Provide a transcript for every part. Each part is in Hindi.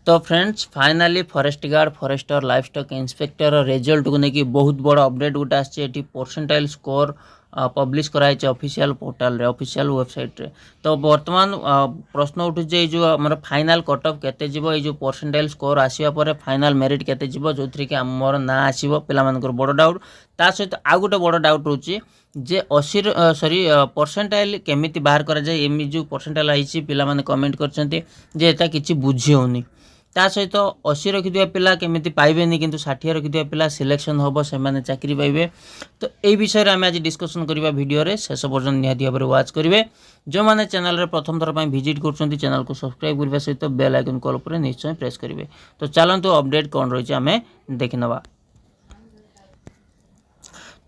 तो friends finally forest guard forester livestock inspector result को लेकिन बहुत बड़ अपडेट गोटे आसी परसेंटाइल स्कोर पब्लिश कराई ऑफिशियल पोर्टाल रे ऑफिशियल वेबसाइट रे। तो वर्तमान प्रश्न उठू जे जो हमर फाइनल कट ऑफ केते जीवो, जो परसेंटाइल स्कोर आसीबा परे फाइनल मेरिट केते जीवो, जो थ्री कि हमर ना आसीबो पिला मानकर बड़ डाउट। ता सहित आ गोटे बड़ डाउट होची जे 80 सॉरी परसेंटाइल केमिति बाहर करा जाय। एमि जो परसेंटाइल आइची पिला माने कमेंट करचंती जे एता किछि बुझी होनी। ता सहित 80 रखिथिबा पिला केमिति पाइबेनी, किंतु 60 रखिथिबा पिला सिलेक्शन होबो, से माने चाकरी पाइबे। तो एई विषय रे हम आज डिस्कशन करिबा वीडियो रे। शेष पर्यंत निहाती भाबरे वाच करिवे। जो माने चैनल रे प्रथम थर पय विजिट करचंती चैनल को सब्सक्राइब करबा सहित बेल आइकन कॉल पर निश्चय प्रेस करिवे। तो चलंतु अपडेट कोन रहिছে हमें देखिनबा।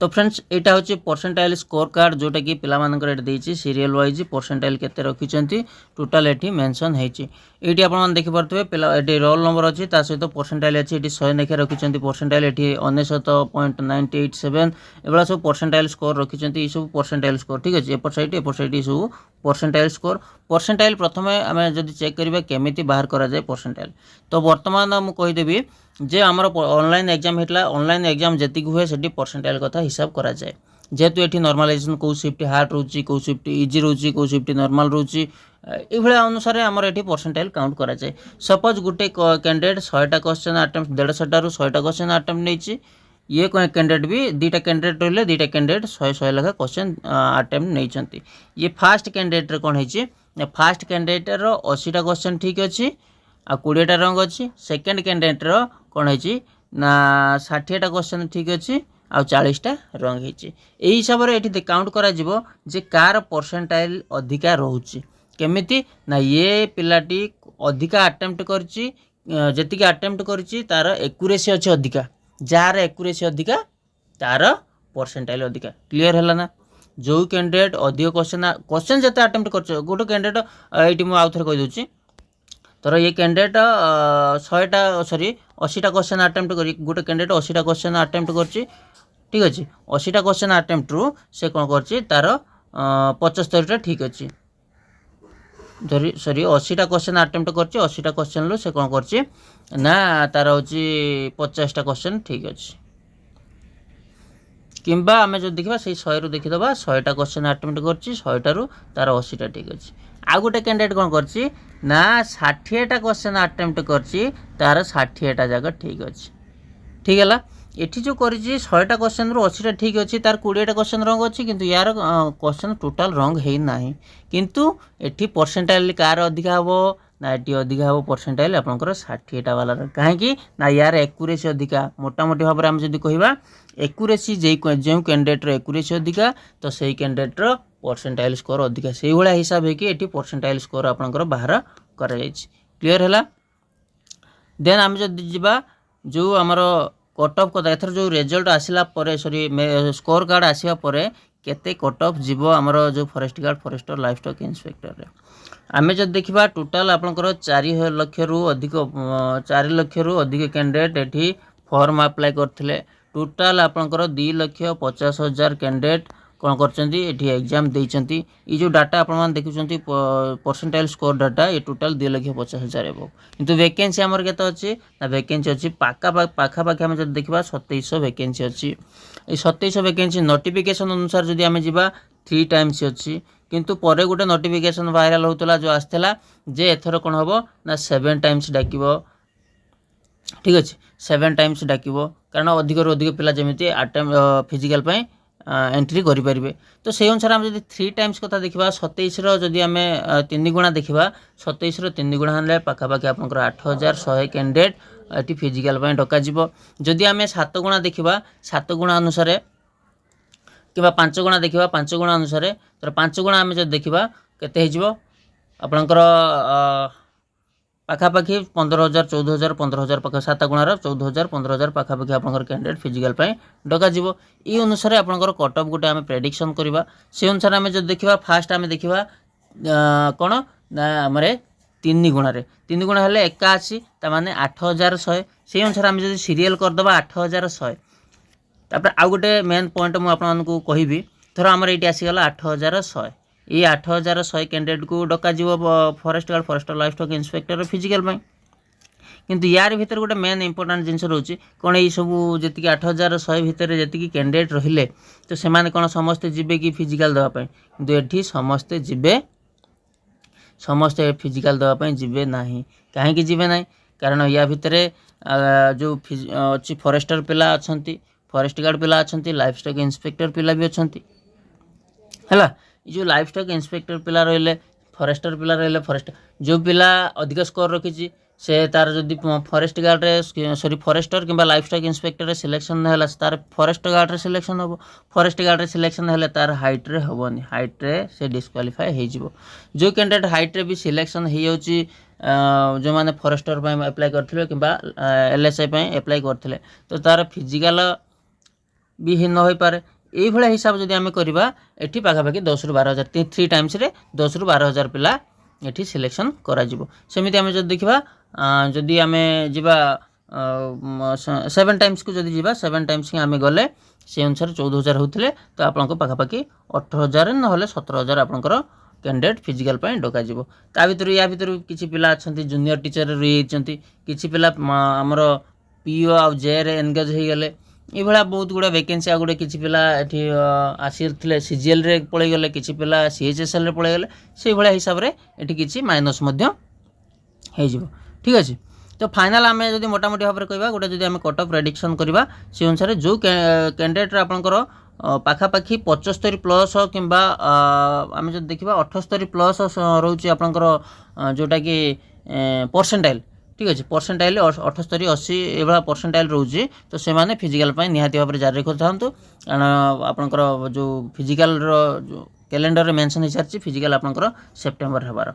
तो फ्रेंड्स एटा होची परसेंटाइल स्कोर कार्ड जोटा कि पिला मानकर एट देछि सीरियल वाइज परसेंटाइल केते रखिचंती टोटल एठी मेंशन हेछि। एठी आपण मान देखि परतबे पिला एठी रोल नंबर अछि, ता सहित परसेंटाइल अछि। एठी 100 नेखे रखिचंती परसेंटाइल, एठी 99.987 एबला सब परसेंटाइल स्कोर रखिचंती। ई सब परसेंटाइल स्कोर ठीक अछि। एपर साइड ई सब परसेंटाइल स्कोर। परसेंटाइल प्रथमे हमें जदि चेक करिबा केमिति बाहर करा जाय परसेंटाइल। तो वर्तमान हम कहि देबी जे हमर ऑनलाइन एग्जाम हेतला, ऑनलाइन एग्जाम जति हुए सेठी परसेंटाइल कथा हिसाब करा जाए। जेहेतु एठी नॉर्मलाइजेशन को शिफ्ट हार्ड रोची, को शिफ्ट इजी रोची, को शिफ्ट नॉर्मल रोची, ए भले अनुसार हमर एठी परसेंटाइल काउंट करा जाए। सपोज गुटे कैंडिडेट 100 टा क्वेश्चन अटेम्प्ट 150 टा रु 100 टा क्वेश्चन अटेम्प्ट नेछि, ये कैंडिडेट भी दुटा कैंडिडेट रहले, दुटा कैंडिडेट 100 लेखा क्वेश्चन अटेम्प्ट नेछंती। ये फास्ट कैंडिडेट रे कोन हेछि, फास्ट कैंडिडेट रो 80 टा क्वेश्चन ठीक अछि आ 20 टा रंग अछि। सेकंड कैंडिडेट रो कोन हेछि ना 60 टा क्वेश्चन ठीक अछि आ 40 टा रंग हेछि। एही हिसाब रे एठी काउंट करा जिवो जे कार परसेंटाइल अधिका रहउछि। केमिति ना ये पिलाटी अधिका अटेम्प्ट करछि, जति के अटेम्प्ट करछि तार एक्यूरेसी अछि अधिका, जार एक्यूरेसी अधिका तार परसेंटाइल अधिका। क्लियर हला ना। जो कैंडिडेट अधिक क्वेश्चन जते अटेम्प्ट करछ, गोटे कैंडिडेट एठी मु आउथर कहि दोछि तर ये कैंडिडेट 100 टा सॉरी 80 टा क्वेश्चन अटेम्प्ट करी, गोटे कैंडिडेट 80 टा क्वेश्चन अटेम्प्ट करछि ठीक अछि। 80 टा क्वेश्चन अटेम्प्ट रु से कोन करछि तार 75 टा ठीक अछि। सॉरी 80 टा क्वेश्चन अटेम्प्ट करछि, 80 टा क्वेश्चन रु से कोन करछि ना तार होछि 50 टा क्वेश्चन ठीक अछि। किंबा आमे जो देखिबा से 100 रु देखि दबा 100 टा क्वेश्चन अटेम्प्ट करछि, 100 टा रु तार 80 टा ठीक अछि। आ गोटे कैंडिडेट कोन करछि ना 60 टा क्वेश्चन अटेम्प्ट करछि, तार 60 टा जगह ठीक अछि। ठीक है एठी जो करिछि 100 टा क्वेश्चन रु 80 टा ठीक अछि, तार 20 टा क्वेश्चन रंग अछि, किंतु यार क्वेश्चन टोटल रंग हेइ नाही। किंतु एठी परसेंटाइल कार अधिका हबो ना एठी अधिका हबो परसेंटाइल आपनकर 60 टा वाला काहे कि ना यार एक्यूरेसी अधिका। मोटा मोटी भाबरे हम जदि कहिबा एक्यूरेसी जे कैंडिडेट रो एक्यूरेसी अधिका, तो सेही कैंडिडेट रो परसेंटाइल स्कोर अधिका। सेही भला हिसाब हे कि एठी परसेंटाइल स्कोर आपनकर बाहर करा जायछि। क्लियर हला। देन हम जदि जिबा जो हमर कट ऑफ कथा एथर जो रिजल्ट आसिला परे सॉरी स्कोर कार्ड आसिया परे केते कट ऑफ जीवो हमर जो forest guard forester livestock inspector रे। आमे जब देखिबा टोटल आपनकर 4 लाख रु अधिक 4 लाख रु अधिक कैंडिडेट एठी फॉर्म अप्लाई करथिले। टोटल आपनकर 2,50,000 कैंडिडेट कोन करचंती एठी एग्जाम देइचंती। ई जो डाटा आपण मान देखुचंती परसेंटाइल स्कोर डाटा ये टोटल 2,50,000 एबो। किंतु वैकेंसी हमर केते अछि ना वैकेंसी अछि पाखा हम जब देखिबा 2700 वैकेंसी अछि। ए 2700 वैकेंसी नोटिफिकेशन अनुसार जदि हमें जिबा 3 टाइम्स अछि, किंतु परे गोटे नोटिफिकेशन वायरल होतला जो आस्थला जे एथर कोन हबो ना 7 टाइम्स डाकिबो। ठीक अछि 7 टाइम्स डाकिबो, कारण अधिक रु अधिक पिला जेमिति फिजिकल पय एंट्री करि परिबे। तो सेही अनुसार हम जदि 3 टाइम्स कथा देखिबा 27 रो जदि हमें 3 गुणा देखिबा 27 रो 3 गुणा हनले पाखा पाखा आपनकर 8100 कैंडिडेट एटी फिजिकल पय डका जिवो। जदि हमें 7 गुणा देखिबा 7 गुणा अनुसार किबा 5 गुणा देखिबा 5 गुणा अनुसार, तर 5 गुणा हमें जदि देखिबा केते हे जिवो आपनकर पाखा पाखी 15,000 14,000 15,000 पाखा 7 गुणार 14,000 15,000 पाखा पाखी आपनकर कैंडिडेट फिजिकल पय डका जिवो। ई अनुसार आपनकर कट ऑफ गुटे हमें प्रेडिक्शन करबा। से अनुसार हमें जब देखिबा फास्ट हमें देखिबा कोन ना हमरे 3 गुणारे 3 गुणा हेले 81 ता माने 8,100। से अनुसार हमें जदि सीरियल कर दबा 8,100 तापर आ गुटे मेन पॉइंट मु आपन को कहिबी। थरो हमर एटी आसी गला 8,100। ये 8,100 कैंडिडेट को डका जीवो forest guard forester livestock inspector physical में। କିନ୍ତୁ ୟାର ଭିତରେ ଗୋଟେ ମେନ୍ ଇମ୍ପୋର୍ଟାଣ୍ଟ ଜିନିଷ ରହୁଛି କ'ଣ, ଏଇ ସବୁ ଯେତିକି 8100 ଭିତରେ ଯେତିକି କ୍ୟାଣ୍ଡିଡେଟ୍ ରହିଲେ ତ ସେମାନେ କ'ଣ ସମସ୍ତେ ଯିବେ କି ଫିଜିକାଲ୍ ଦେବା ପାଇଁ, କିନ୍ତୁ ଏଠି ସମସ୍ତେ ଯିବେ, ସମସ୍ତେ ଫିଜିକାଲ୍ ଦେବା ପାଇଁ ଯିବେ ନାହିଁ। କାହିଁକି ଯିବେ ନାହିଁ, କାରଣ ୟା ଭିତରେ ଯେଉଁ ଅଛି ଫରେଷ୍ଟର ପିଲା ଅଛନ୍ତି, ଫରେଷ୍ଟ ଗାର୍ଡ଼ ପିଲା ଅଛନ୍ତି, ଲାଇଫ୍ ଷ୍ଟକ୍ ଇନ୍ସପେକ୍ଟର ପିଲା ବି ଅଛନ୍ତି ହେଲା। ଏ ଯେଉଁ ଲାଇଫ୍ ଷ୍ଟକ୍ ଇନ୍ସପେକ୍ଟର ପିଲା ରହିଲେ, ଫରେଷ୍ଟର ପିଲା ରହିଲେ, ଯେଉଁ ପିଲା ଅଧିକ ସ୍କୋର ରଖିଛି ସେ ତାର ଯଦି ଫରେଷ୍ଟ ଗାର୍ଡ଼ରେ ଫରେଷ୍ଟର କିମ୍ବା ଲାଇଫ୍ ଷ୍ଟକ୍ ଇନ୍ସପେକ୍ଟରରେ ସିଲେକ୍ସନ୍ ହେଲା ତାର ଫରେଷ୍ଟ ଗାର୍ଡ଼ରେ ସିଲେକ୍ସନ୍ ହେବ। ଫରେଷ୍ଟ ଗାର୍ଡ଼ରେ ସିଲେକ୍ସନ୍ ହେଲେ ତାର ହାଇଟ୍ରେ ହେବନି, ହାଇଟ୍ରେ ସେ ଡିସ୍କ୍ୱାଲିଫାଏ ହେଇଯିବ। ଯେଉଁ କ୍ୟାଣ୍ଡିଡେଟ୍ ହାଇଟ୍ରେ ବି ସିଲେକ୍ସନ୍ ହେଇଯାଉଛି, ଯେଉଁମାନେ ଫରେଷ୍ଟର ପାଇଁ ଆପ୍ଲାଏ କରିଥିଲେ କିମ୍ବା LSI ପାଇଁ ଆପ୍ଲାଏ କରିଥିଲେ, ତ ତାର ଫିଜିକାଲ ବି ନ ହୋଇପାରେ। এইভাবে হিসাব যদি আমি করা এটি পাখাপাখি 10 ରୁ 12,000 3 টাইমসরে 10 ରୁ 12,000 পিলা এটি সিলেকশন করা সেমিতি আমি যদি দেখা যদি আমি যা 7 টাইমস কু যদি যা 7 টাইমস আমি গলে সে অনুসারে 14,000 হোলে তো আপনার পাখাপাখি 18,000 নহলে 17,000 আপনার ক্যান্ডিডেট ফিজিকাল পাই ডকাযিব। তা ভিতর ইয়া ভিতর কিছু পিলা অনেক জুনিয়র টিচর রয়েছেন, কিছু পিলা আমার PO আর JR এনগেজ হয়ে গেলে, এইভাবে বহুত গুড়া ভ্যাকেন্সি আর গোটে কিছু পিলা এটি আসিলে CGL রে পড়ে গেলে, কিছু পিলা CHSL রে পড়ে গেলে, সেইভাবে হিসাবে এটি কিছু মাইনস মধ্যে হয়ে যাব। ঠিক আছে, তো ফাইনাল আমি যদি মোটামুটি ভাবে কহবা গোটে যদি আমি কট অফ প্রেডিকশন করা সে অনুসারে যে ক্যান্ডিডেটর আপনার পাখাপাখি 75 প্লস কিংবা আমি যদি দেখা 78 প্লস রয়েছে আপনার যেটা কি परसेंटाइल। ठीक अच्छे परसेंटाइल 78 80 एभा परसेंटाइल रोचे तो से मैंने फिजिकाल निहाती भाव में जारी रखी था कारण आपंकर जो फिजिकाल जो कैलेंडर मेंशन हो सारी फिजिकाल आपंकर सेप्टेम्बर हबार।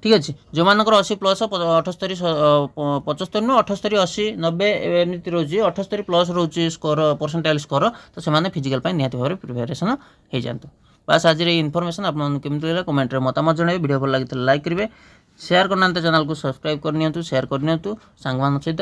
ठीक अच्छे जो मानकर 80 प्लस 78 75 नु 78 80 90 एमती रोचे 78 प्लस रोचे स्कोर परसेंटाइल स्कोर तो से फिजिकाल निहाती भाव में प्रिपेरेसन हो जातु। बस आज इनफर्मेशन आपको लगे कमेंट में मतामत जन वीडियो भल लगी लाइक करेंगे, शेयर करना चैनल को सब्सक्राइब करनी, शेयर करनी सांग सहित।